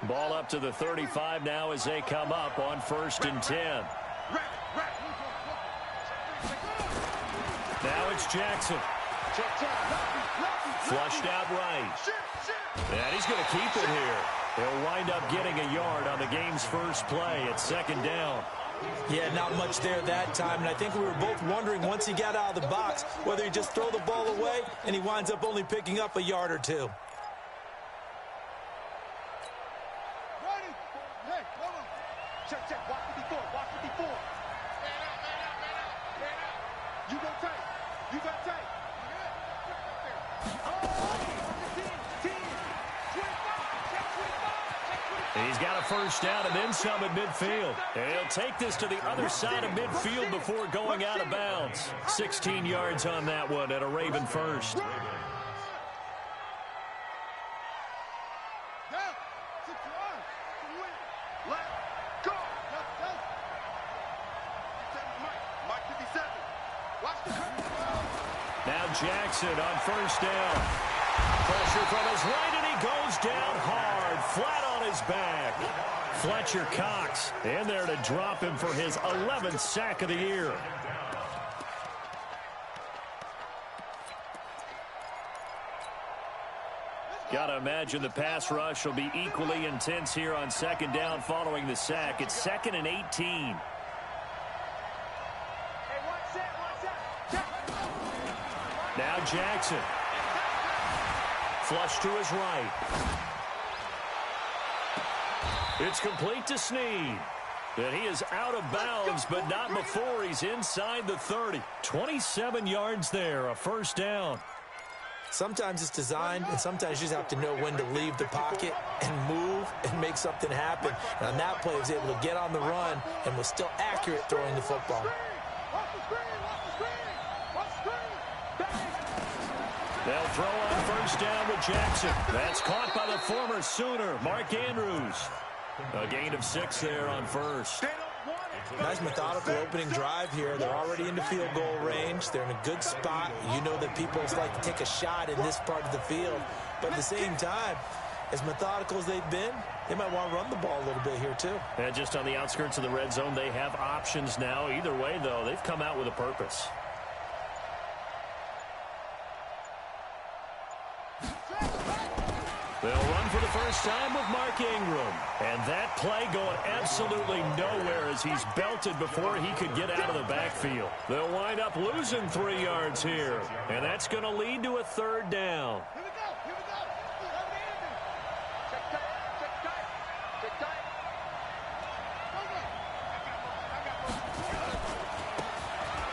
Ball up to the 35 now as they come up on 1st and 10. Now it's Jackson. Flushed out right. And he's going to keep it here. He'll wind up getting a yard on the game's first play at 2nd down. Yeah, not much there that time, and I think we were both wondering once he got out of the box whether he'd just throw the ball away, and he winds up only picking up a yard or two. He's got a first down and then some at midfield. And he'll take this to the other side of midfield before going out of bounds. 16 yards on that one at a Raven first. Now Jackson on first down. Pressure from his right, and he goes down hard, flat on his back. Fletcher Cox in there to drop him for his 11th sack of the year. Got to imagine the pass rush will be equally intense here on 2nd down following the sack. It's 2nd and 18. Now Jackson. Flush to his right. It's complete to Snead. And he is out of bounds, but not before he's inside the 30. 27 yards there, a first down. Sometimes it's designed, and sometimes you just have to know when to leave the pocket and move and make something happen. And on that play, he was able to get on the run and was still accurate throwing the football. They'll throw on first down with Jackson. That's caught by the former Sooner, Mark Andrews. A gain of 6 there on first. Nice methodical opening drive here. They're already into field goal range. They're in a good spot. You know that people like to take a shot in this part of the field. But at the same time, as methodical as they've been, they might want to run the ball a little bit here too. And just on the outskirts of the red zone, they have options now. Either way, though, they've come out with a purpose. They'll run for the first time with Mark Ingram. And that play going absolutely nowhere as he's belted before he could get out of the backfield. They'll wind up losing 3 yards here. And that's going to lead to a 3rd down.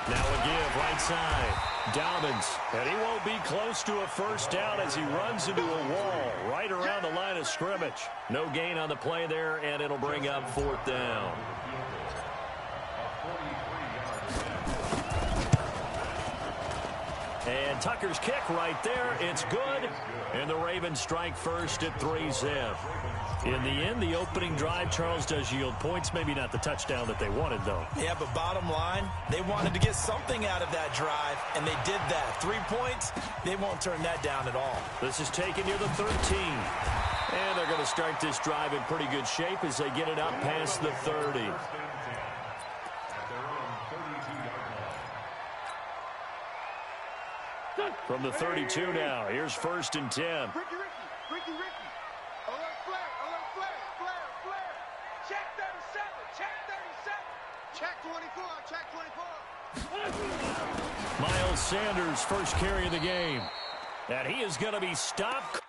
Now a give right side. Dobbins, and he won't be close to a first down as he runs into a wall right around the line of scrimmage. No gain on the play there, and it'll bring up 4th down. And Tucker's kick right there. It's good. And the Ravens strike first at 3-zip. In the end, the opening drive, Charles, does yield points. Maybe not the touchdown that they wanted, though. Yeah, but bottom line, they wanted to get something out of that drive, and they did that. 3 points, they won't turn that down at all. This is taken near the 13. And they're going to start this drive in pretty good shape as they get it up past the 30. From the 32 now, here's 1st and 10. Ricky. Alert flare. Check 37. Check 24. Miles Sanders, first carry of the game. And he is going to be stopped.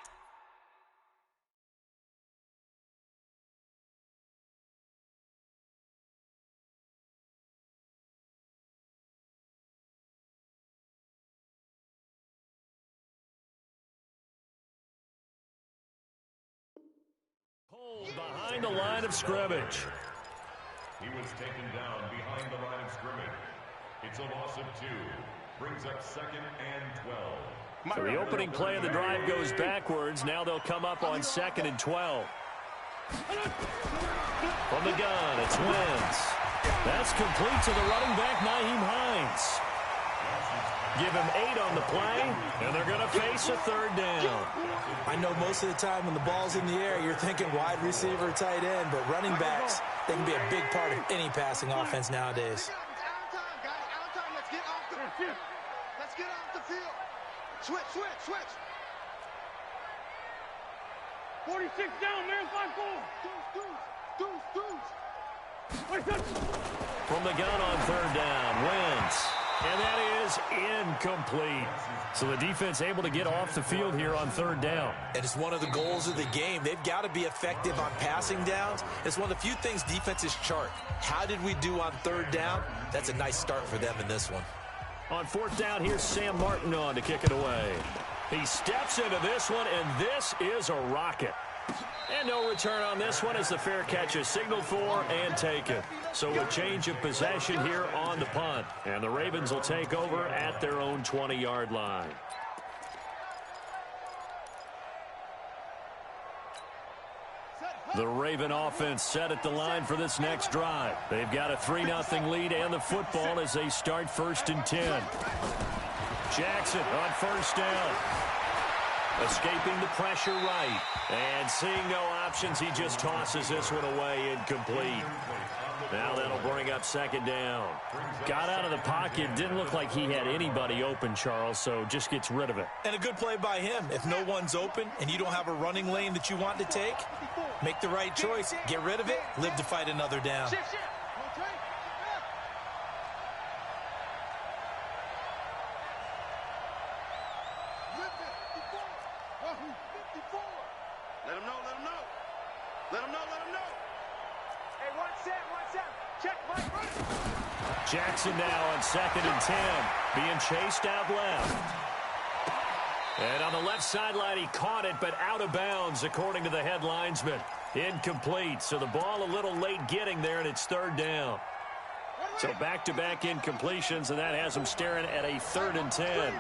Behind the line of scrimmage. He was taken down behind the line of scrimmage. It's a loss of 2. Brings up 2nd and 12. So the opening play of the drive goes backwards. Now they'll come up on 2nd and 12. From the gun, it's Wentz. That's complete to the running back, Nyheim Hines. Give him 8 on the play, and they're going to face a third down. I know most of the time when the ball's in the air, you're thinking wide receiver, tight end, but running backs, they can be a big part of any passing offense nowadays. Let's get off the field. Switch. 46 down, man. 5-4. Deuce. From the gun on third down, Wentz. And that is incomplete. So the defense able to get off the field here on third down. And it's one of the goals of the game. They've got to be effective on passing downs. It's one of the few things defenses chart. How did we do on third down? That's a nice start for them in this one. On fourth down, here's Sam Martin on to kick it away. He steps into this one, and this is a rocket. And no return on this one as the fair catch is signaled for and taken. So a change of possession here on the punt. And the Ravens will take over at their own 20-yard line. The Raven offense set at the line for this next drive. They've got a 3-0 lead and the football as they start 1st and 10. Jackson on first down. Escaping the pressure right. And seeing no options, he just tosses this one away incomplete. Now that'll bring up 2nd down. Got out of the pocket. Didn't look like he had anybody open, Charles, so just gets rid of it. And a good play by him. If no one's open and you don't have a running lane that you want to take, make the right choice. Get rid of it. Live to fight another down. Jackson now on 2nd and 10, being chased out left. And on the left sideline, he caught it, but out of bounds, according to the head linesman. Incomplete, so the ball a little late getting there, and it's 3rd down. So back-to-back incompletions, and that has him staring at a 3rd and 10.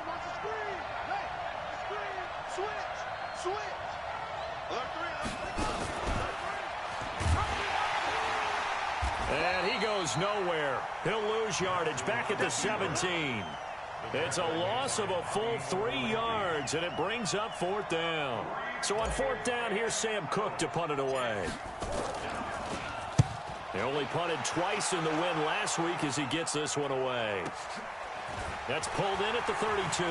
And he goes nowhere. He'll lose yardage back at the 17. It's a loss of a full 3 yards, and it brings up 4th down. So on 4th down, here's Sam Cook to punt it away. He only punted twice in the win last week as he gets this one away. That's pulled in at the 32.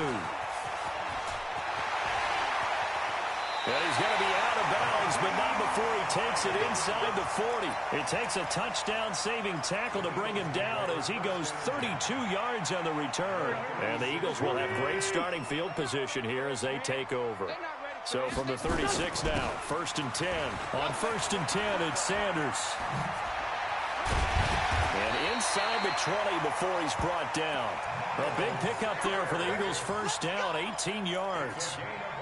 And he's going to be out of bounds, but not before he takes it inside the 40. It takes a touchdown-saving tackle to bring him down as he goes 32 yards on the return. And the Eagles will have great starting field position here as they take over. So from the 36 now, 1st and 10. On 1st and 10, it's Sanders. And inside the 20 before he's brought down. A big pickup there for the Eagles' 1st down, 18 yards.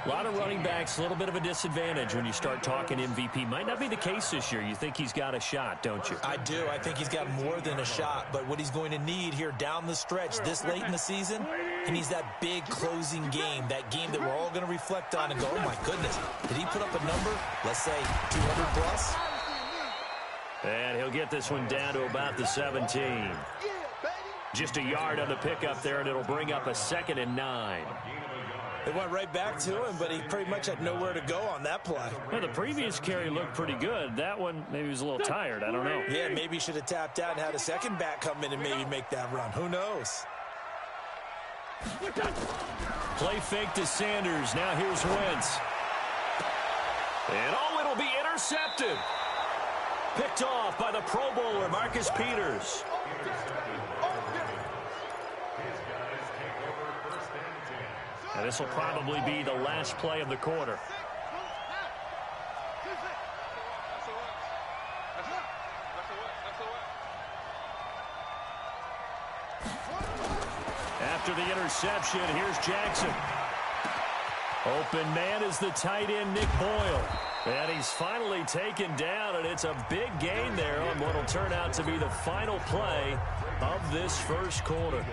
A lot of running backs, a little bit of a disadvantage when you start talking MVP. Might not be the case this year. You think he's got a shot, don't you? I do. I think he's got more than a shot. But what he's going to need here down the stretch this late in the season, he needs that big closing game, that game that we're all going to reflect on and go, oh, my goodness, did he put up a number, let's say, 200 plus? And he'll get this one down to about the 17. Just a yard on the pickup there, and it'll bring up a 2nd and 9. They went right back to him, but he pretty much had nowhere to go on that play. Well, the previous carry looked pretty good. That one, maybe he was a little tired. I don't know. Yeah, maybe he should have tapped out and had a second back come in and maybe make that run. Who knows? Play fake to Sanders. Now here's Wentz. And oh, it'll be intercepted. Picked off by the Pro Bowler, Marcus Peters. And this will probably be the last play of the quarter. After the interception, here's Jackson. Open man is the tight end, Nick Boyle. And he's finally taken down, and it's a big gain there on what will turn out to be the final play of this 1st quarter.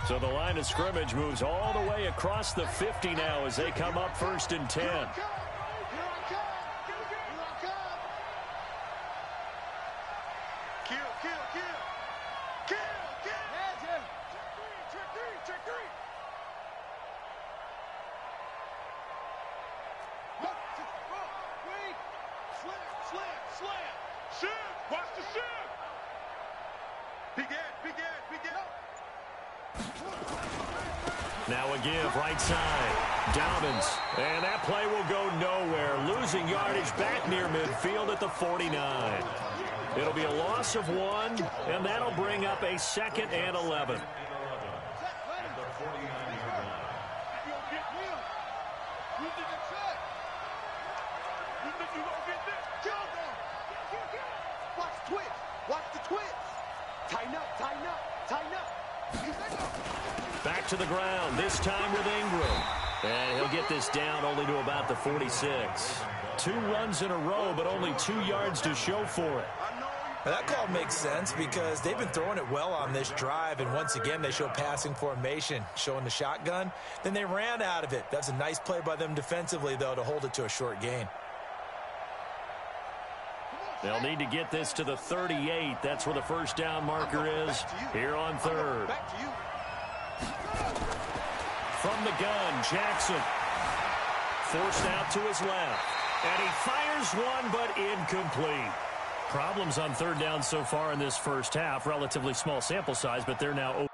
So the line of scrimmage moves all the way across the 50 now as they come up 1st and 10. Kill. check 3. 1, 2, wait. Slam. Shift. Watch the shift. Begin. Now a give, right side. Dobbins. And that play will go nowhere. Losing yardage back near midfield at the 49. It'll be a loss of 1, and that'll bring up a 2nd and 11. Watch the twitch. Tighten up. Back to the ground, this time with Ingram. And he'll get this down only to about the 46. 2 runs in a row, but only 2 yards to show for it. Now that call makes sense because they've been throwing it well on this drive, and once again they show passing formation, showing the shotgun. Then they ran out of it. That's a nice play by them defensively, though, to hold it to a short gain. They'll need to get this to the 38. That's where the first down marker is here on 3rd. From the gun, Jackson. Forced out to his left. And he fires one, but incomplete. Problems on 3rd down so far in this first half. Relatively small sample size, but they're now over.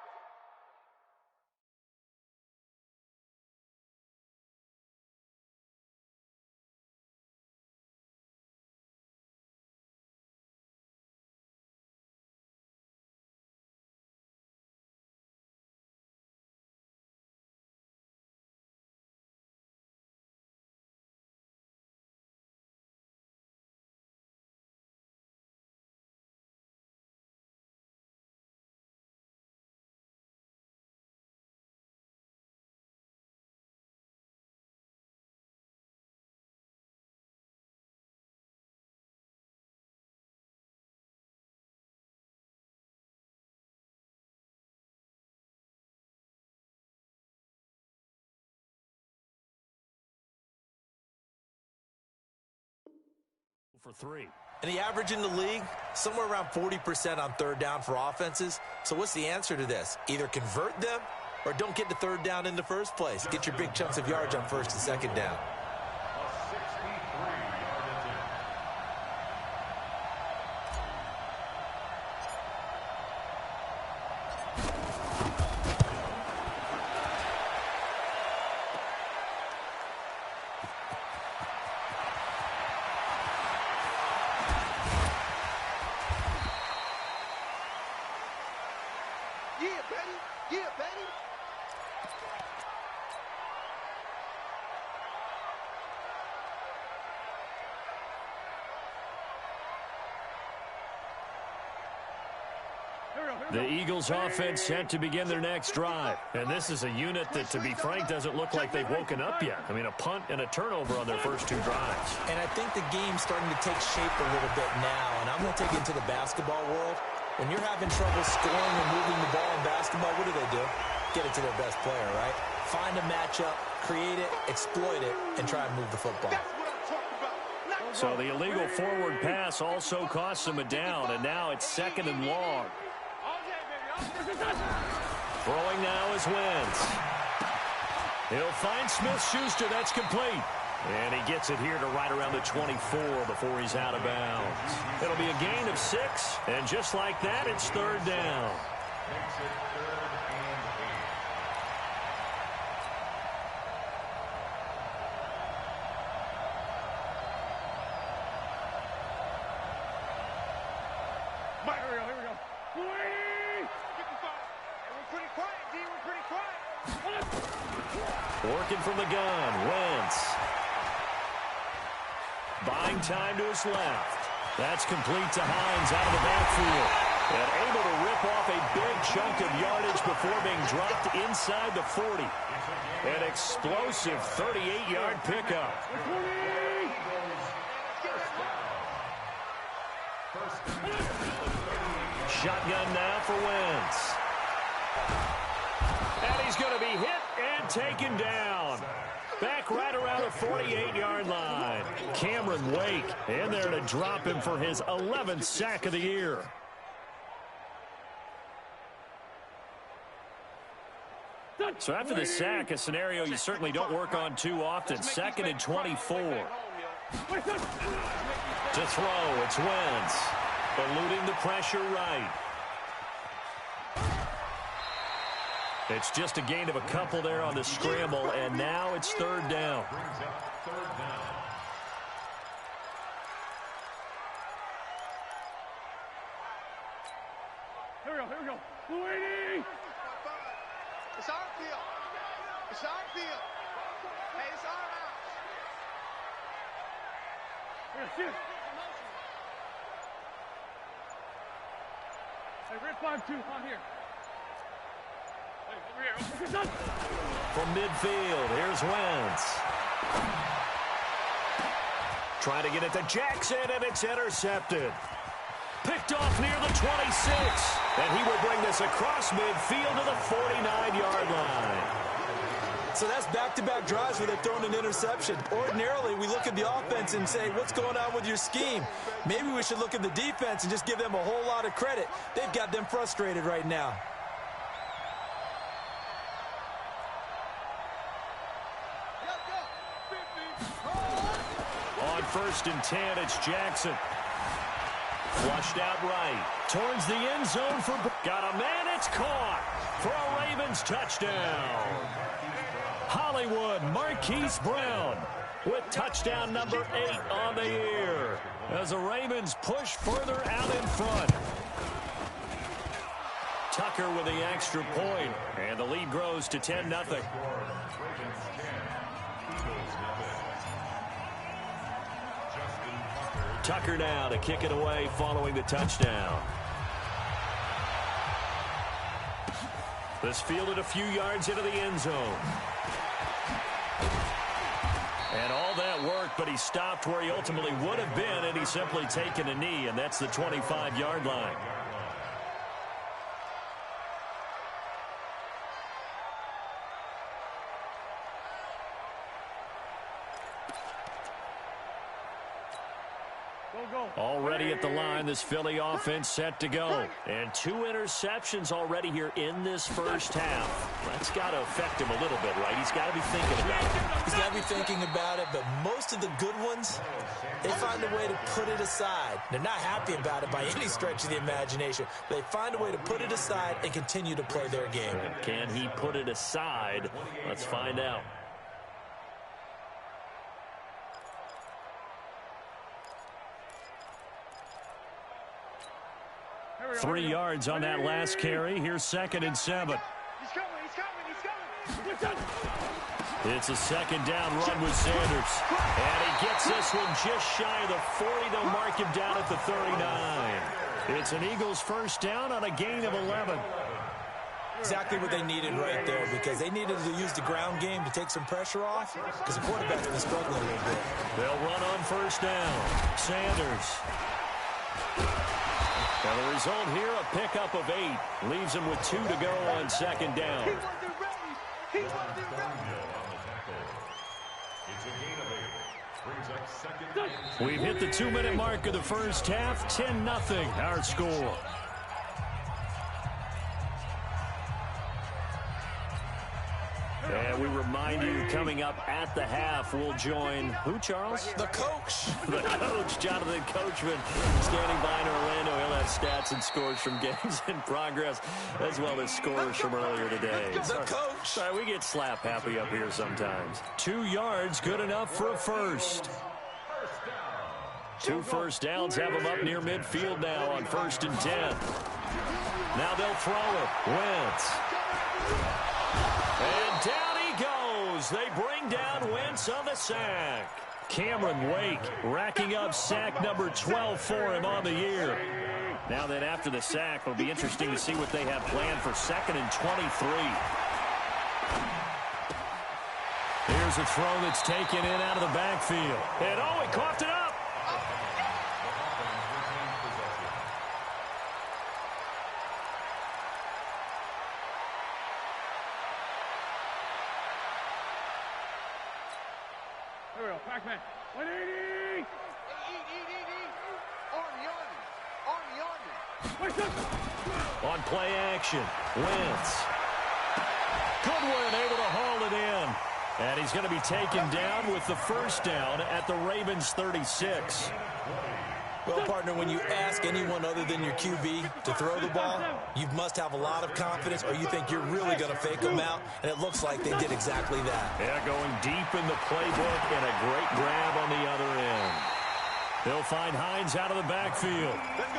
For 3. And the average in the league, somewhere around 40% on 3rd down for offenses. So what's the answer to this? Either convert them or don't get to 3rd down in the first place. Get your big chunks of yards on 1st and 2nd down. Yeah, Betty. The Eagles offense set to begin their next drive. And this is a unit that, to be frank, doesn't look like they've woken up yet. I mean, a punt and a turnover on their first 2 drives. And I think the game's starting to take shape a little bit now. And I'm going to take it into the basketball world. When you're having trouble scoring or moving the ball in basketball, what do? Get it to their best player, right? Find a matchup, create it, exploit it, and try and move the football. So the illegal forward pass also costs him a down, and now it's 2nd and long. Throwing now is Wentz. He'll find Smith-Schuster. That's complete. And he gets it here to right around the 24 before he's out of bounds. It'll be a gain of 6, and just like that, it's 3rd down. Working from the gun, Wentz. Buying time to his left. That's complete to Hines out of the backfield. And able to rip off a big chunk of yardage before being dropped inside the 40. An explosive 38-yard pickup. Shotgun now for Wentz. And he's going to be hit and taken down. Back right around the 48-yard line. Cameron Wake in there to drop him for his 11th sack of the year. So after the sack, a scenario you certainly don't work on too often. 2nd and 24. To throw, it's Wentz. Eluding the pressure right. It's just a gain of a couple there on the scramble, and now it's 3rd down. Here we go. Luigi! It's our field. It's our field. Hey, it's our house. Here, shoot. Hey, red 5-2, on here. Hey, over here. From midfield, here's Wentz. Trying to get it to Jackson, and it's intercepted. Picked off near the 26, and he will bring this across midfield to the 49-yard line. So that's back-to-back drives where they've thrown an interception. Ordinarily, we look at the offense and say, what's going on with your scheme? Maybe we should look at the defense and just give them a whole lot of credit. They've got them frustrated right now. On 1st and 10, it's Jackson. Flushed out right. Towards the end zone for... Got a man, it's caught for a Ravens touchdown. Hollywood Marquise Brown with touchdown number 8 on the year as the Ravens push further out in front. Tucker with the extra point, and the lead grows to 10-0. Tucker now to kick it away following the touchdown. This fielded a few yards into the end zone. And all that worked, but he stopped where he ultimately would have been, and he's simply taken a knee, and that's the 25-yard line. Already at the line, this Philly offense set to go. And 2 interceptions already here in this first half. That's got to affect him a little bit, right? He's got to be thinking about it. He's got to be thinking about it, but most of the good ones, they find a way to put it aside. They're not happy about it by any stretch of the imagination. They find a way to put it aside and continue to play their game. Can he put it aside? Let's find out. 3 yards on that last carry. Here's 2nd and 7. He's coming. It's a 2nd down run with Sanders. And he gets this one just shy of the 40. They'll mark him down at the 39. It's an Eagles first down on a gain of 11. Exactly what they needed right there, because they needed to use the ground game to take some pressure off, because the quarterback's been struggling a little bit. They'll run on first down. Sanders. Now the result here, a pickup of 8. Leaves him with 2 to go on 2nd down. We've hit the 2-minute mark of the first half. 10-0 our score. And we remind you, coming up at the half, we'll join who, Charles? The coach. The coach, Jonathan Coachman, standing by in Orlando. He'll have stats and scores from games in progress, as well as scores from earlier today. The coach. Sorry, we get slap happy up here sometimes. 2 yards, good enough for a first. 2 first downs have them up near midfield now on 1st and 10. Now they'll throw it. Wentz. And down he goes. They bring down Wentz on the sack. Cameron Wake racking up sack number 12 for him on the year. Now then, after the sack, it'll be interesting to see what they have planned for 2nd and 23. Here's a throw that's taken in out of the backfield. And oh, he coughed it up. Here we go, Pac-Man. 180! Army. On play action, Wentz. Goodwin able to haul it in. And he's going to be taken down with the first down at the Ravens 36. Well, partner, when you ask anyone other than your QB to throw the ball, you must have a lot of confidence, or you think you're really going to fake them out, and it looks like they did exactly that. Yeah, going deep in the playbook and a great grab on the other end. They'll find Hines out of the backfield.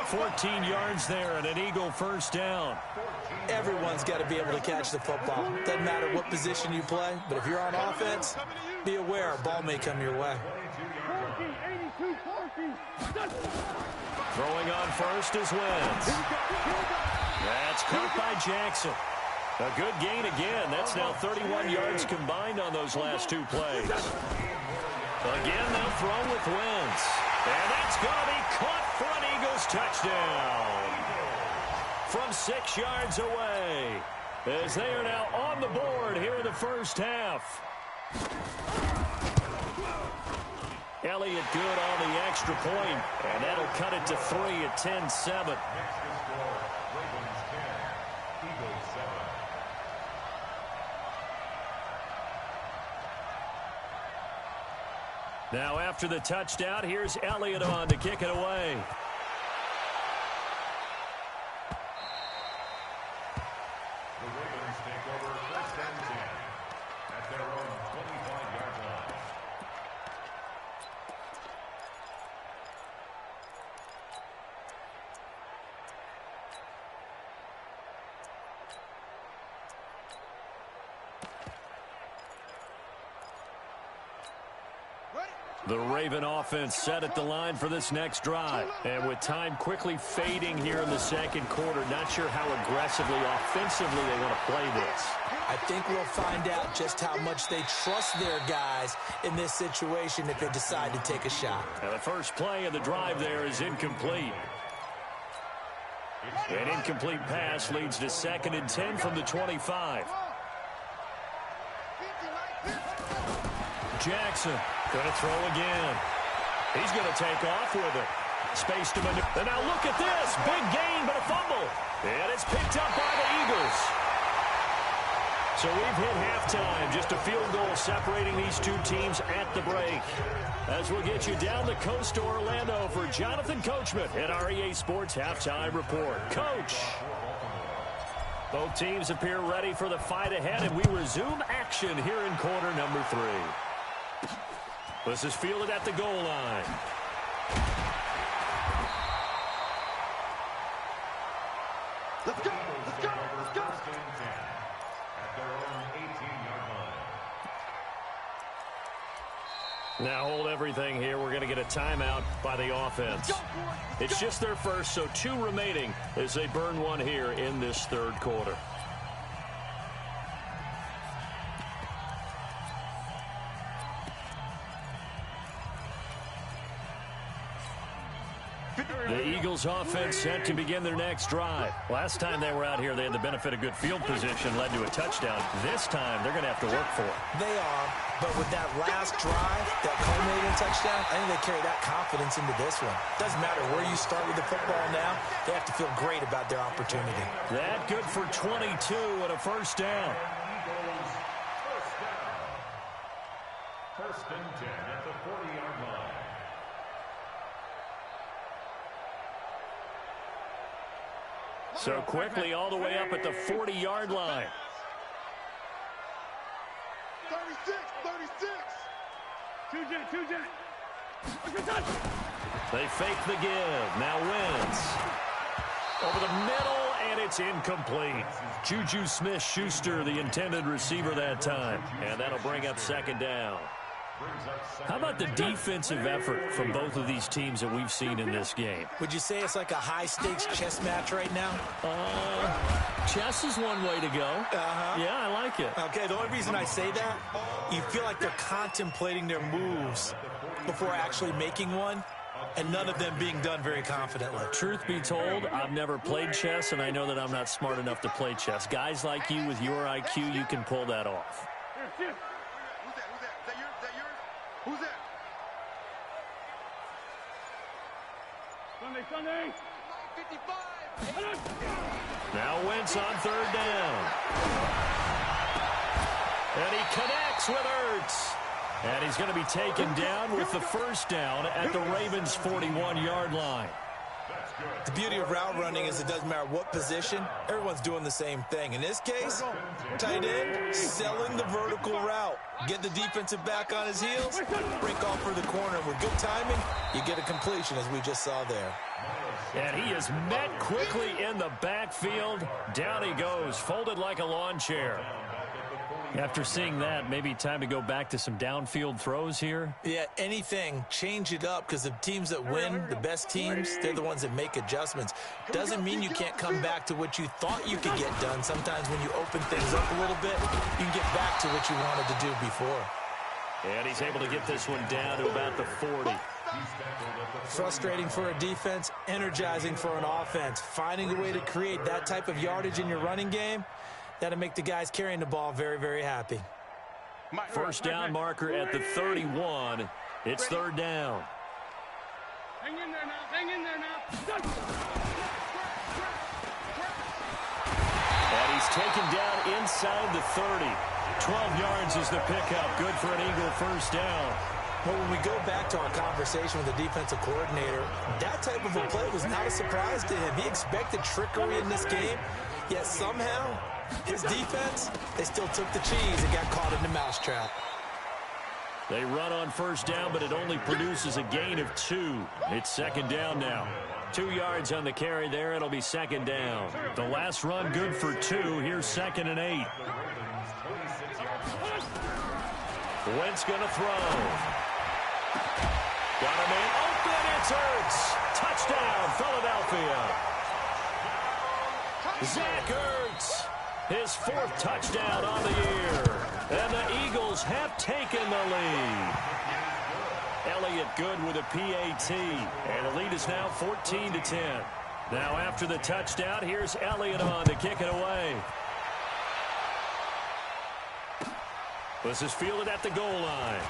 14 yards there and an Eagle first down. Everyone's got to be able to catch the football. Doesn't matter what position you play, but if you're on offense, be aware a ball may come your way. Throwing on first is Wentz. That's caught by Jackson. A good gain again. That's now 31 yards combined on those last two plays. Again, they'll throw with Wentz. And that's going to be caught for an Eagles touchdown. From 6 yards away. As they are now on the board here in the first half. Elliott good on the extra point, and that'll cut it to 3 at 10-7. Now after the touchdown, here's Elliott on to kick it away. The Ravens take over first and 10 at their own 25-yard line. The Raven offense set at the line for this next drive. And with time quickly fading here in the second quarter, not sure how aggressively, offensively they want to play this. I think we'll find out just how much they trust their guys in this situation if they decide to take a shot. Now the first play of the drive there is incomplete. An incomplete pass leads to 2nd and 10 from the 25. Jackson going to throw again. He's going to take off with it. Space to maneuver. And now look at this. Big gain, but a fumble. And it's picked up by the Eagles. So we've hit halftime. Just a field goal separating these two teams at the break. As we'll get you down the coast to Orlando for Jonathan Coachman at our EA Sports Halftime Report. Coach. Both teams appear ready for the fight ahead, and we resume action here in quarter number 3. This is fielded at the goal line. Let's go! Let's go! Let's go! At their own 18-yard line. Now hold everything here. We're going to get a timeout by the offense. It's just their first, so 2 remaining as they burn one here in this third quarter. The Eagles offense set to begin their next drive. Last time they were out here, they had the benefit of good field position, led to a touchdown. This time, they're going to have to work for it. They are, but with that last drive, that culminating touchdown, I think they carry that confidence into this one. Doesn't matter where you start with the football now, they have to feel great about their opportunity. That good for 22 and a first down. First and 10 at the 40-yard line. So quickly all the way up at the 40-yard line. 36, 36. 2-Jet. They fake the give. Now Wentz. Over the middle, and it's incomplete. Juju Smith-Schuster, the intended receiver that time. And that'll bring up 2nd down. How about the defensive effort from both of these teams that we've seen in this game? Would you say it's like a high-stakes chess match right now? Chess is one way to go. Yeah, I like it. Okay, the only reason I say that, you feel like they're contemplating their moves before actually making one, and none of them being done very confidently. Truth be told, I've never played chess, and I know that I'm not smart enough to play chess. Guys like you with your IQ, you can pull that off. Who's that? Sunday. 55. Now Wentz on 3rd down. And he connects with Ertz. And he's going to be taken down with the first down at the Ravens' 41-yard line. The beauty of route running is it doesn't matter what position, everyone's doing the same thing. In this case, tight end, selling the vertical route. Get the defensive back on his heels, break off for the corner. With good timing, you get a completion, as we just saw there. And he is met quickly in the backfield. Down he goes, folded like a lawn chair. After seeing that, maybe time to go back to some downfield throws here. Yeah, anything, change it up, because the teams that win, the best teams, they're the ones that make adjustments. Doesn't mean you can't come back to what you thought you could get done. Sometimes when you open things up a little bit, you can get back to what you wanted to do before. And he's able to get this one down to about the 40. Frustrating for a defense, energizing for an offense. Finding a way to create that type of yardage in your running game, that'll make the guys carrying the ball very, very happy. First down marker at the 31. It's third down. Hang in there now. Hang in there now. And he's taken down inside the 30. 12 yards is the pickup. Good for an Eagle first down. Well, when we go back to our conversation with the defensive coordinator, that type of a play was not a surprise to him. He expected trickery in this game, yet somehow his defense, they still took the cheese and got caught in the mousetrap. They run on first down, but it only produces a gain of 2. It's second down now. 2 yards on the carry there. It'll be second down. The last run good for 2. Here's second and 8. Wentz going to throw. Got a man open. It's Ertz. Touchdown, Philadelphia. Zach Ertz. His 4th touchdown on the year. And the Eagles have taken the lead. Elliott good with a PAT. And the lead is now 14-10. Now after the touchdown, here's Elliott on to kick it away. This is fielded at the goal line.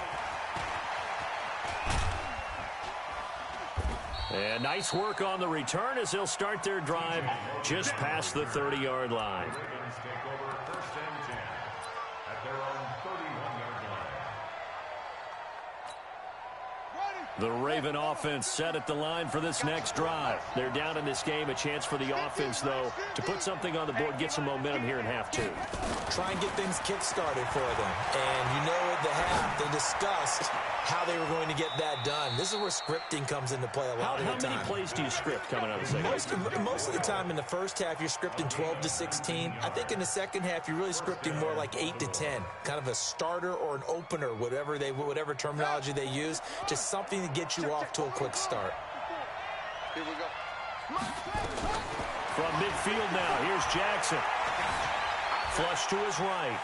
And nice work on the return as they'll start their drive just past the 30-yard line. The Raven offense set at the line for this next drive. They're down in this game. A chance for the offense, though, to put something on the board, get some momentum here in half 2. Try and get things kick-started for them. And you know at the half, they discussed how they were going to get that done. This is where scripting comes into play a lot of the time. How many plays do you script coming out of the second? Most of the time in the first half, you're scripting 12 to 16. I think in the second half, you're really scripting more like 8 to 10. Kind of a starter or an opener, whatever terminology they use. Just something to get you off to a quick start. Here we go. From midfield now, here's Jackson. Flush to his right.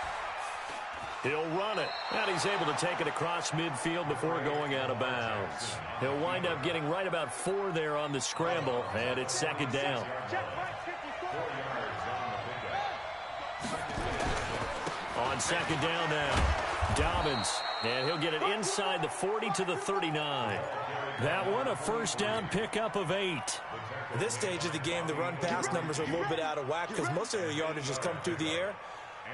He'll run it, and he's able to take it across midfield before going out of bounds. He'll wind up getting right about 4 there on the scramble, and it's second down. On second down now, Dobbins, and he'll get it inside the 40 to the 39. That one, a first down pickup of 8. At this stage of the game, the run-pass numbers are a little bit out of whack because most of their yardage has come through the air.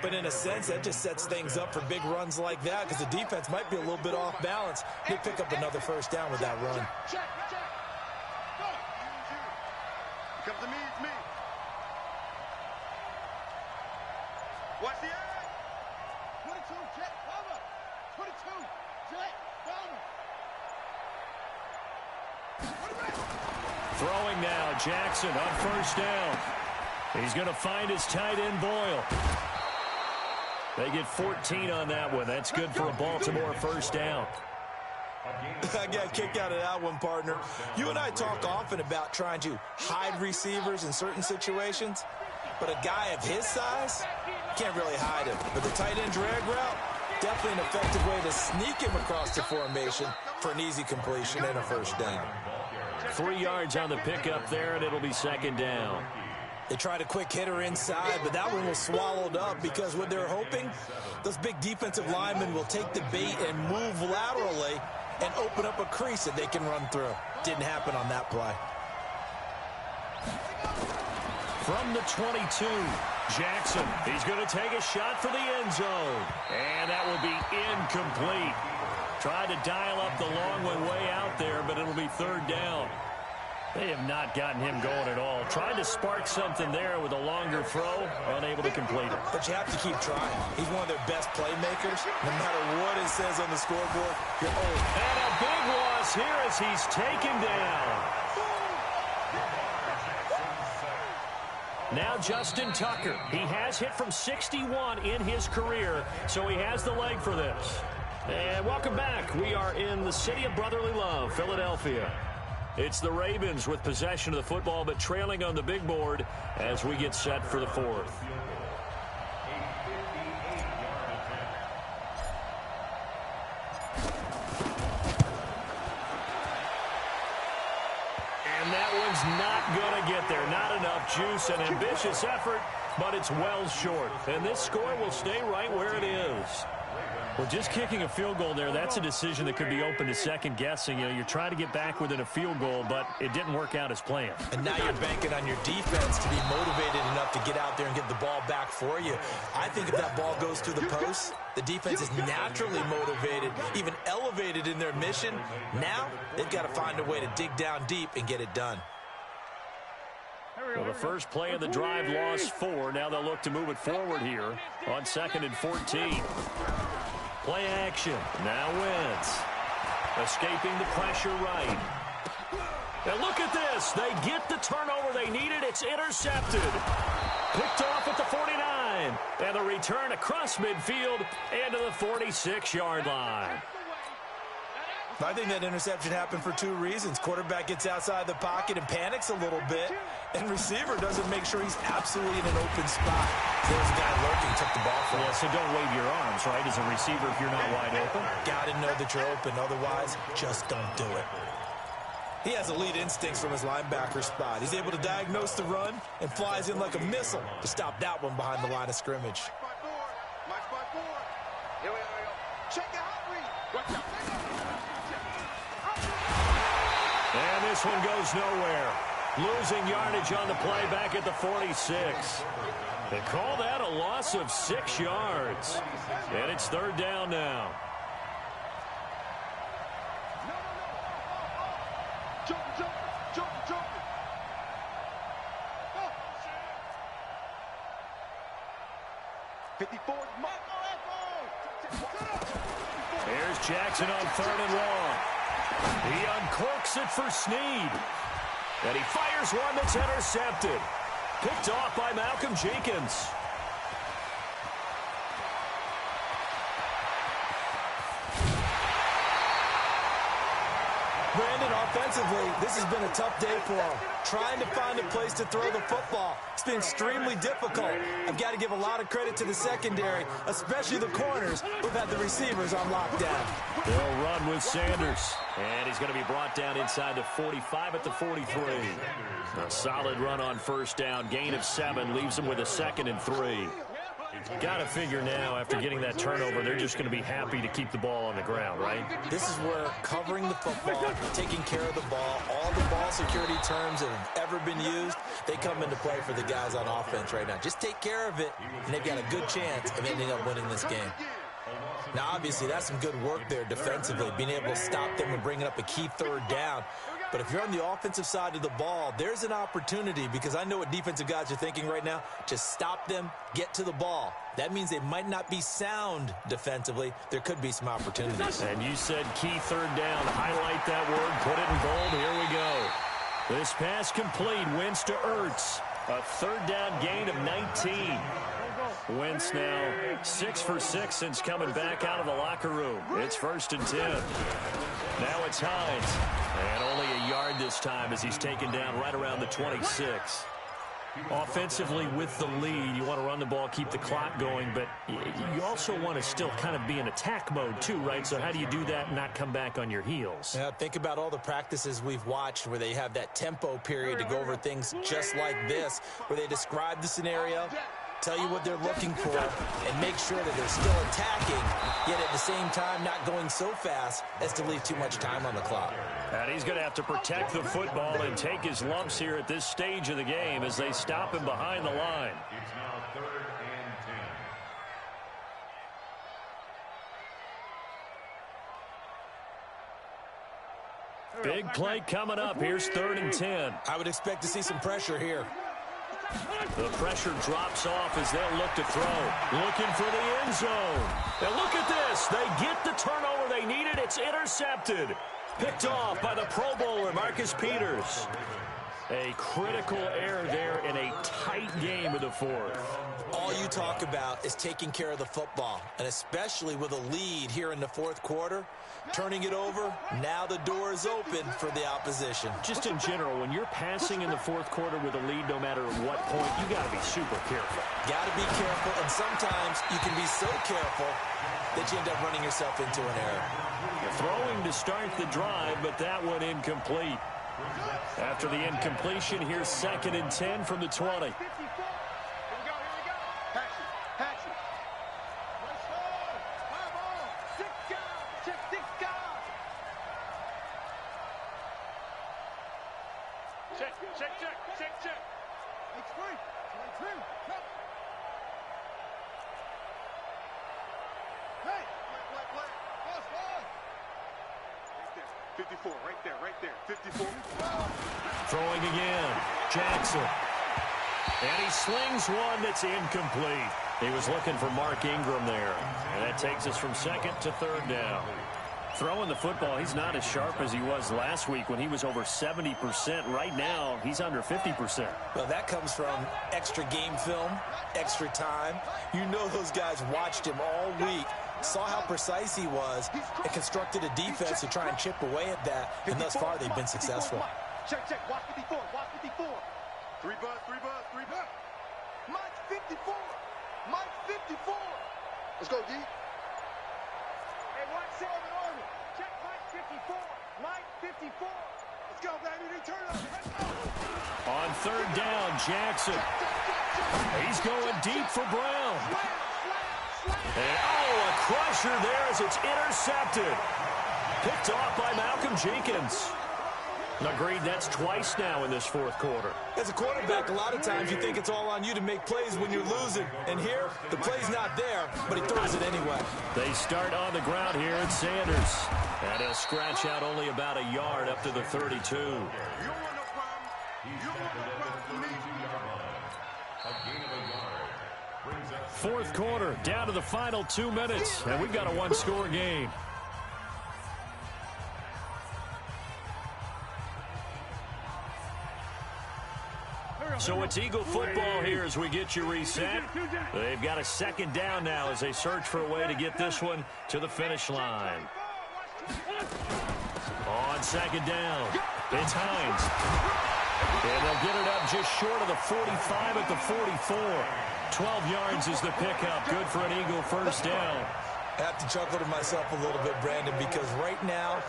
But in a sense, that just sets things up for big runs like that because the defense might be a little bit off balance. They pick up another first down with that run. Check. Go. Come to me, it's me. Watch the eye. 22, check, cover. 22, check, cover. Throwing now, Jackson on first down. He's going to find his tight end, Boyle. They get 14 on that one. That's good for a Baltimore first down. I got a kick out of that one, partner. You and I talk often about trying to hide receivers in certain situations, but a guy of his size can't really hide him. But the tight end drag route, definitely an effective way to sneak him across the formation for an easy completion and a first down. 3 yards on the pickup there, and it'll be second down. They tried a quick hitter inside, but that one was swallowed up because what they're hoping, those big defensive linemen will take the bait and move laterally and open up a crease that they can run through. Didn't happen on that play. From the 22, Jackson, he's going to take a shot for the end zone. And that will be incomplete. Tried to dial up the long one way out there, but it'll be third down. They have not gotten him going at all. Tried to spark something there with a longer throw, unable to complete it. But you have to keep trying. He's one of their best playmakers. No matter what it says on the scoreboard, you're old. And a big loss here as he's taken down. Now Justin Tucker. He has hit from 61 in his career, so he has the leg for this. And welcome back. We are in the city of brotherly love, Philadelphia. It's the Ravens with possession of the football, but trailing on the big board as we get set for the fourth. And that one's not going to get there. Not enough juice, an ambitious effort, but it's well short. And this score will stay right where it is. Well, just kicking a field goal there, that's a decision that could be open to second guessing. You know, you're trying to get back within a field goal, but it didn't work out as planned. And now you're banking on your defense to be motivated enough to get out there and get the ball back for you. I think if that ball goes through the post, the defense is naturally motivated, even elevated in their mission. Now they've got to find a way to dig down deep and get it done. Well, the first play of the drive lost 4. Now they'll look to move it forward here on 2nd and 14. Play action. Now Wentz. Escaping the pressure right. And look at this. They get the turnover they needed. It's intercepted. Picked off at the 49. And the return across midfield into the 46-yard line. I think that interception happened for 2 reasons. Quarterback gets outside the pocket and panics a little bit, and receiver doesn't make sure he's absolutely in an open spot. There's a guy lurking, took the ball from him. Yeah, so don't wave your arms, right, as a receiver if you're not wide open. Got to know that you're open. Otherwise, just don't do it. He has elite instincts from his linebacker spot. He's able to diagnose the run and flies in like a missile to stop that one behind the line of scrimmage. Match by 4. Here we go. Check it out, Reed. Watch out. And this one goes nowhere. Losing yardage on the play back at the 46. They call that a loss of 6 yards. And it's third down now. Jump. 54. Here's Jackson on 3rd and long. He uncorks it for Snead. And he fires one that's intercepted. Picked off by Malcolm Jenkins. Brandon, offensively, this has been a tough day for him. Trying to find a place to throw the football. It's been extremely difficult. I've got to give a lot of credit to the secondary, especially the corners who've had the receivers on lockdown. They'll run with Sanders. And he's going to be brought down inside the 45 at the 43. A solid run on first down. Gain of 7 leaves him with a 2nd and 3. Got to figure now, after getting that turnover, they're just going to be happy to keep the ball on the ground, right? This is where covering the football, taking care of the ball, all the ball security terms that have ever been used, they come into play for the guys on offense right now. Just take care of it, and they've got a good chance of ending up winning this game. Now, obviously, that's some good work there defensively, being able to stop them and bringing up a key third down. But if you're on the offensive side of the ball, there's an opportunity, because I know what defensive guys are thinking right now. Just stop them, get to the ball. That means they might not be sound defensively. There could be some opportunities. And you said key third down. Highlight that word, put it in bold. Here we go. This pass complete. Wentz to Ertz. A third down gain of 19. Wentz now 6 for 6 since coming back out of the locker room. It's 1st and 10. Now it's Hines. And only a yard this time as he's taken down right around the 26. Offensively with the lead, you want to run the ball, keep the clock going, but you also want to still kind of be in attack mode too, right? So how do you do that and not come back on your heels? Yeah, think about all the practices we've watched where they have that tempo period to go over things just like this, where they describe the scenario, tell you what they're looking for, and make sure that they're still attacking, yet at the same time not going so fast as to leave too much time on the clock. And he's going to have to protect the football and take his lumps here at this stage of the game as they stop him behind the line. It's now 3rd and 10. Big play coming up. Here's 3rd and 10. I would expect to see some pressure here. The pressure drops off as they'll look to throw. Looking for the end zone. And look at this. They get the turnover they needed. It's intercepted. Picked off by the Pro Bowler, Marcus Peters. A critical error there in a tight game of the 4th. All you talk about is taking care of the football, and especially with a lead here in the 4th quarter. Turning it over, now the door is open for the opposition. Just in general, when you're passing in the 4th quarter with a lead, no matter at what point, you got to be super careful. Got to be careful, and sometimes you can be so careful that you end up running yourself into an error. Throwing to start the drive, but that one incomplete. After the incompletion, here's 2nd and 10 from the 20. Check. It's free. 54, right there. 54. Throwing again. Jackson. And he slings one that's incomplete. He was looking for Mark Ingram there. And that takes us from 2nd to 3rd down. Throwing the football, he's not as sharp as he was last week when he was over 70%. Right now, he's under 50%. Well, that comes from extra game film, extra time. You know those guys watched him all week, saw how precise he was, and constructed a defense to try and chip away at that. And thus far, they've been successful. Check. Watch 54. 3 buzz. Mike 54. Let's go, D. Hey, watch 7 on it. Check Mike 54. Mike 54. Let's go, baby. They turn up. Let's go. On 3rd down, Jackson. He's going deep for Brown. And, a crusher there as it's intercepted. Picked off by Malcolm Jenkins. Agreed, that's twice now in this 4th quarter. As a quarterback, a lot of times you think it's all on you to make plays when you're losing. And here, the play's not there, but he throws it anyway. They start on the ground here at Sanders. And he'll scratch out only about a yard up to the 32. You don't want no problem. You don't want no problem for me. 4th quarter, down to the final 2 minutes. And we've got a one-score game. So it's Eagle football here as we get you reset. They've got a 2nd down now as they search for a way to get this one to the finish line. On 2nd down, it's Hines. And they'll get it up just short of the 45 at the 44. 12 yards is the pickup. Good for an Eagle 1st down. I have to chuckle to myself a little bit, Brandon, because right now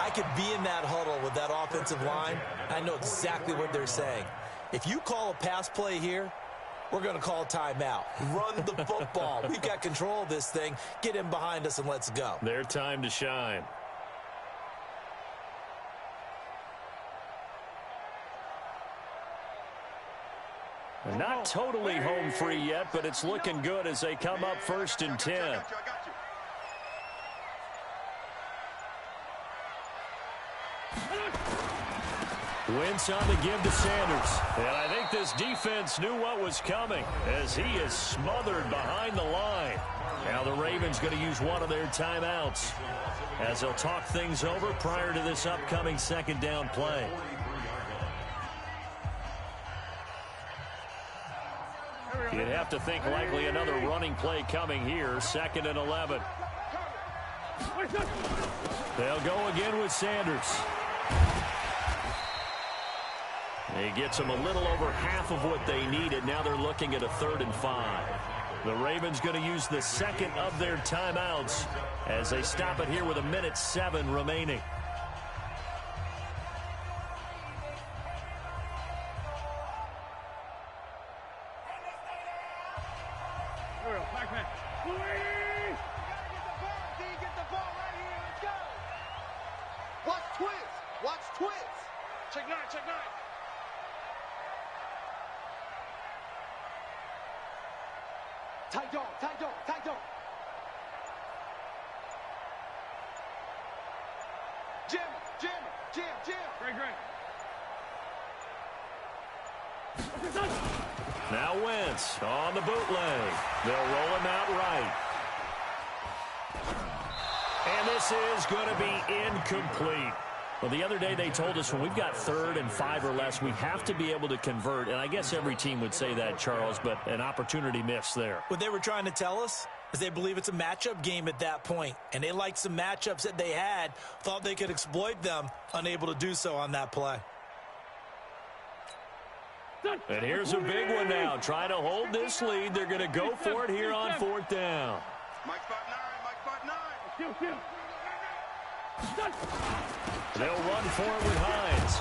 I could be in that huddle with that offensive line. I know exactly what they're saying. If you call a pass play here, we're going to call a timeout. Run the football. We've got control of this thing. Get him behind us and let's go. Their time to shine. Not totally home free yet, but it's looking good as they come up 1st and 10. I got you. Wentz on the give to Sanders. And I think this defense knew what was coming as he is smothered behind the line. Now the Ravens going to use one of their timeouts as they'll talk things over prior to this upcoming 2nd down play. You'd have to think likely another running play coming here. 2nd and 11. They'll go again with Sanders. He gets them a little over half of what they needed. Now they're looking at a 3rd and 5. The Ravens going to use the 2nd of their timeouts as they stop it here with 1:07 remaining. Check nine, check nine. Tight dog, tight dog, tight dog. Jam, jam, jam, jam. Great, great. Now Wentz on the bootleg. They'll roll him out right. And this is going to be incomplete. Well, the other day they told us when we've got 3rd and 5 or less, we have to be able to convert. And I guess every team would say that, Charles, but an opportunity missed there. What they were trying to tell us is they believe it's a matchup game at that point, and they liked some matchups that they had, thought they could exploit them, unable to do so on that play. And here's a big one now. Trying to hold this lead. They're going to go for it here on 4th down. Mike 5-9, Mike 5-9. They'll run for it with Hines.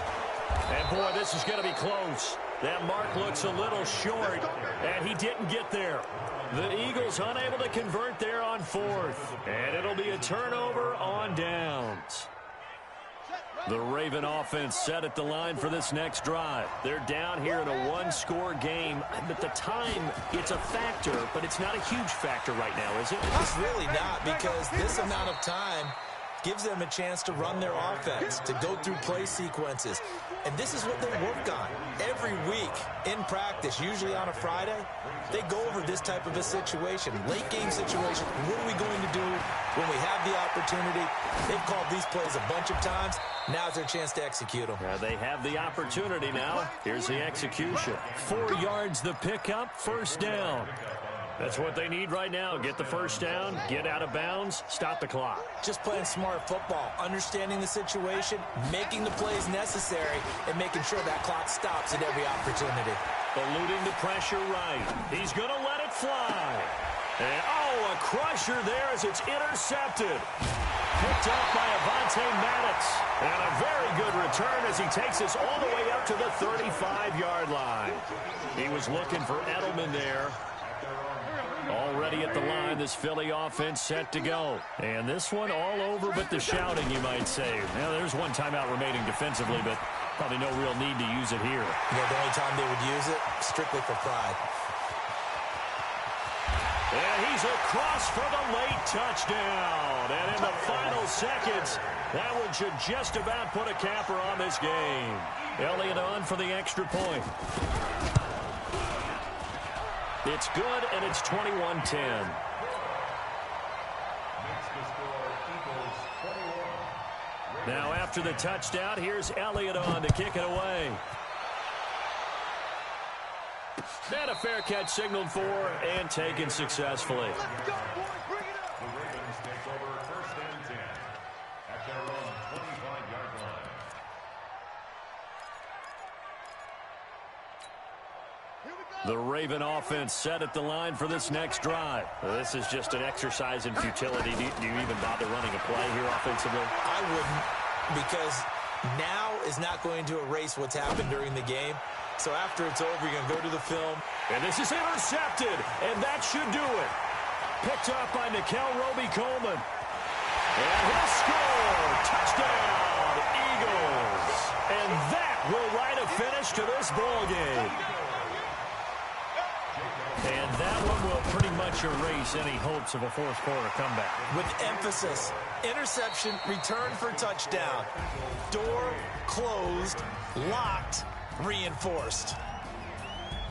And, boy, this is going to be close. That mark looks a little short, and he didn't get there. The Eagles unable to convert there on 4th. And it'll be a turnover on downs. The Raven offense set at the line for this next drive. They're down here in a one-score game. At the time, it's a factor, but it's not a huge factor right now, is it? It's really not, because this amount of time gives them a chance to run their offense, to go through play sequences. And this is what they work on every week in practice, usually on a Friday. They go over this type of a situation, late game situation. What are we going to do when we have the opportunity? They've called these plays a bunch of times. Now's their chance to execute them. They have the opportunity now. Here's the execution. 4 yards the pickup, 1st down. That's what they need right now. Get the 1st down, get out of bounds, stop the clock. Just playing smart football, understanding the situation, making the plays necessary, and making sure that clock stops at every opportunity. Eluding the pressure right. He's going to let it fly. And, a crusher there as it's intercepted. Picked up by Avonte Maddox. And a very good return as he takes us all the way up to the 35-yard line. He was looking for Edelman there. Already at the line, this Philly offense set to go. And this one all over but the shouting, you might say. Now, there's one timeout remaining defensively, but probably no real need to use it here. Yeah, the only time they would use it, strictly for pride. And he's across for the late touchdown. And in the final seconds, that one should just about put a capper on this game. Elliott on for the extra point. It's good, and it's 21-10. Now after the touchdown, here's Elliott on to kick it away. And a fair catch signaled for and taken successfully. Let's go, boys. Bring it up. The Ravens take over 1st and 10 at their own 25-yard line. Here we go. The Raven offense set at the line for this next drive. This is just an exercise in futility. Do you even bother running a play here offensively? I wouldn't, because now is not going to erase what's happened during the game. So after it's over, you're going to go to the film. And this is intercepted, and that should do it. Picked up by Nickel Roby-Coleman. And he'll score. Touchdown, Eagles. And that will write a finish to this ball game. And that one will pretty much erase any hopes of a fourth-quarter comeback. With emphasis, interception, return for touchdown. Door closed, locked, reinforced.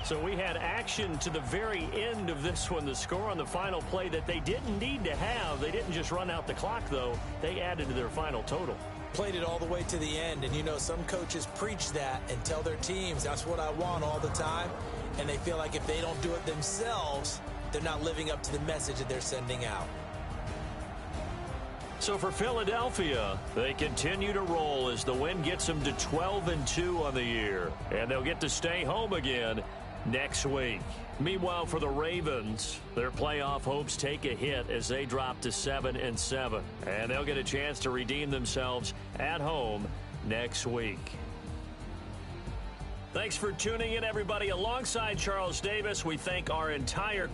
So we had action to the very end of this one. The score on the final play that they didn't need to have. They didn't just run out the clock, though. They added to their final total. Played it all the way to the end, and you know some coaches preach that and tell their teams, that's what I want all the time, and they feel like if they don't do it themselves, they're not living up to the message that they're sending out. So for Philadelphia, they continue to roll as the win gets them to 12-2 on the year, and they'll get to stay home again next week. Meanwhile, for the Ravens, their playoff hopes take a hit as they drop to 7-7, and they'll get a chance to redeem themselves at home next week. Thanks for tuning in, everybody. Alongside Charles Davis, we thank our entire